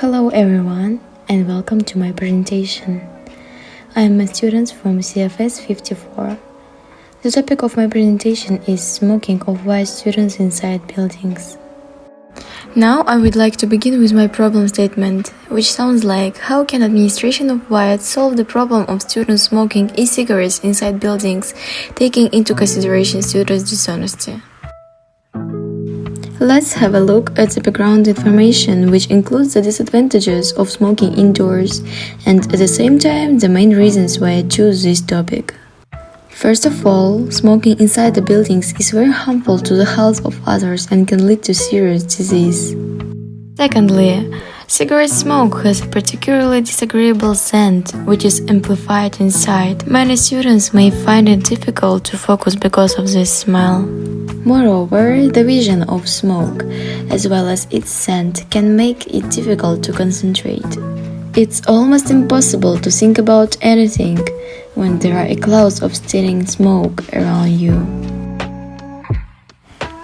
Hello everyone and welcome to my presentation. I am a student from CFS 54. The topic of my presentation is smoking of white students inside buildings. Now I would like to begin with my problem statement, which sounds like how can administration of Wyatt solve the problem of students smoking e-cigarettes inside buildings, taking into consideration students' dishonesty. Let's have a look at the background information, which includes the disadvantages of smoking indoors and at the same time the main reasons why I choose this topic. First of all, smoking inside the buildings is very harmful to the health of others and can lead to serious disease. Secondly, cigarette smoke has a particularly disagreeable scent, which is amplified inside. Many students may find it difficult to focus because of this smell. Moreover, the vision of smoke, as well as its scent, can make it difficult to concentrate. It's almost impossible to think about anything when there are a cloud of stinking smoke around you.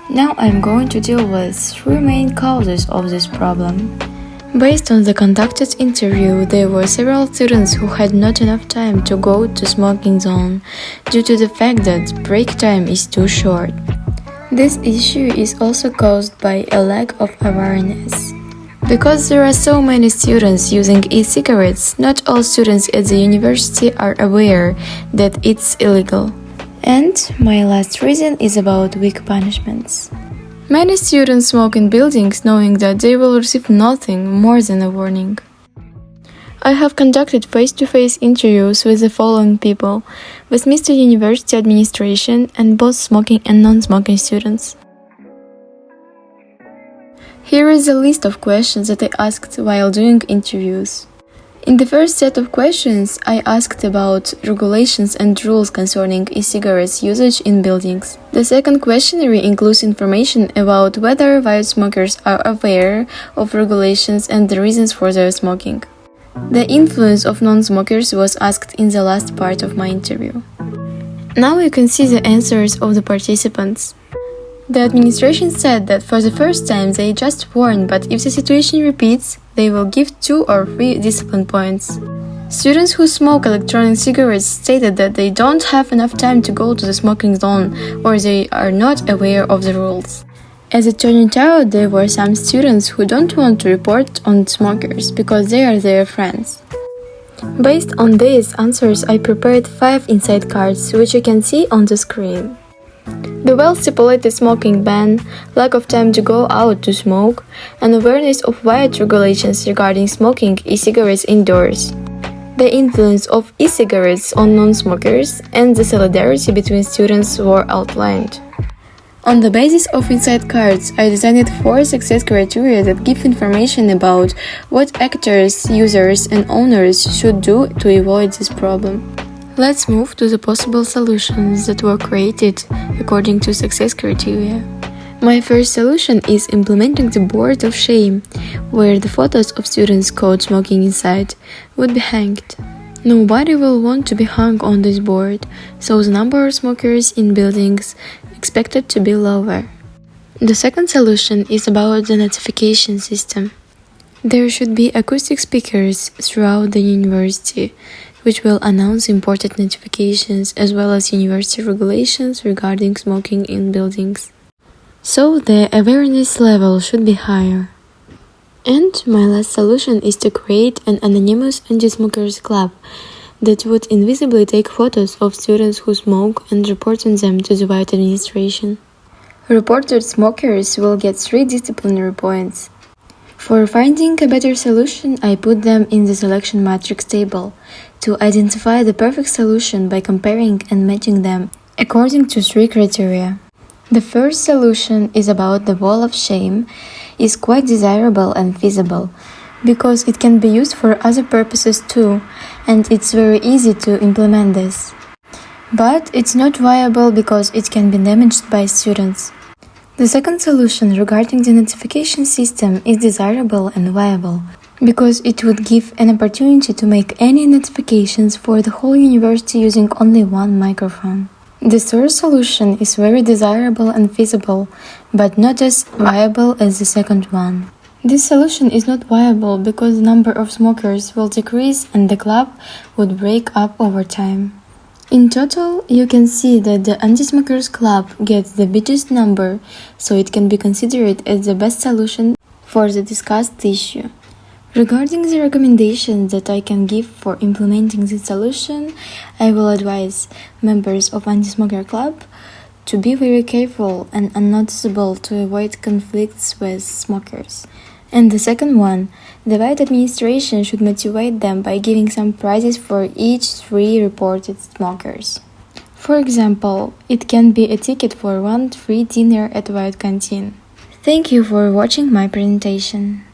Now I'm going to deal with three main causes of this problem. Based on the conducted interview, there were several students who had not enough time to go to smoking zone due to the fact that break time is too short. This issue is also caused by a lack of awareness. Because there are so many students using e-cigarettes, not all students at the university are aware that it's illegal. And my last reason is about weak punishments. Many students smoke in buildings knowing that they will receive nothing more than a warning. I have conducted face-to-face interviews with the following people: Westminster University administration and both smoking and non-smoking students. Here is a list of questions that I asked while doing interviews. In the first set of questions, I asked about regulations and rules concerning e-cigarettes usage in buildings. The second questionnaire includes information about whether white smokers are aware of regulations and the reasons for their smoking. The influence of non-smokers was asked in the last part of my interview. Now you can see the answers of the participants. The administration said that for the first time they just warn, but if the situation repeats, they will give 2 or 3 discipline points. Students who smoke electronic cigarettes stated that they don't have enough time to go to the smoking zone or they are not aware of the rules. As it turned out, there were some students who don't want to report on smokers because they are their friends. Based on these answers, I prepared 5 insight cards, which you can see on the screen. The well-stipulated smoking ban, lack of time to go out to smoke, and awareness of wide regulations regarding smoking e-cigarettes indoors. The influence of e-cigarettes on non-smokers and the solidarity between students were outlined. On the basis of insight cards, I designed 4 success criteria that give information about what actors, users, and owners should do to avoid this problem. Let's move to the possible solutions that were created according to success criteria. My first solution is implementing the board of shame, where the photos of students caught smoking inside would be hanged. Nobody will want to be hung on this board, so the number of smokers in buildings expected to be lower. The second solution is about the notification system. There should be acoustic speakers throughout the university, which will announce important notifications as well as university regulations regarding smoking in buildings. So the awareness level should be higher. And my last solution is to create an anonymous anti-smokers club that would invisibly take photos of students who smoke and reporting them to the Wyatt administration. Reported smokers will get 3 disciplinary points. For finding a better solution, I put them in the selection matrix table to identify the perfect solution by comparing and matching them according to 3 criteria. The first solution is about the wall of shame, is quite desirable and feasible, because it can be used for other purposes too, and it's very easy to implement this. But it's not viable because it can be damaged by students. The second solution regarding the notification system is desirable and viable, because it would give an opportunity to make any notifications for the whole university using only one microphone. The third solution is very desirable and feasible, but not as viable as the second one. This solution is not viable because the number of smokers will decrease and the club would break up over time. In total, you can see that the anti-smokers club gets the biggest number, so it can be considered as the best solution for the discussed issue. Regarding the recommendations that I can give for implementing this solution, I will advise members of anti-smoker club to be very careful and unnoticeable to avoid conflicts with smokers. And the second one, the right administration should motivate them by giving some prizes for each 3 reported smokers. For example, it can be a ticket for one free dinner at White Canteen. Thank you for watching my presentation.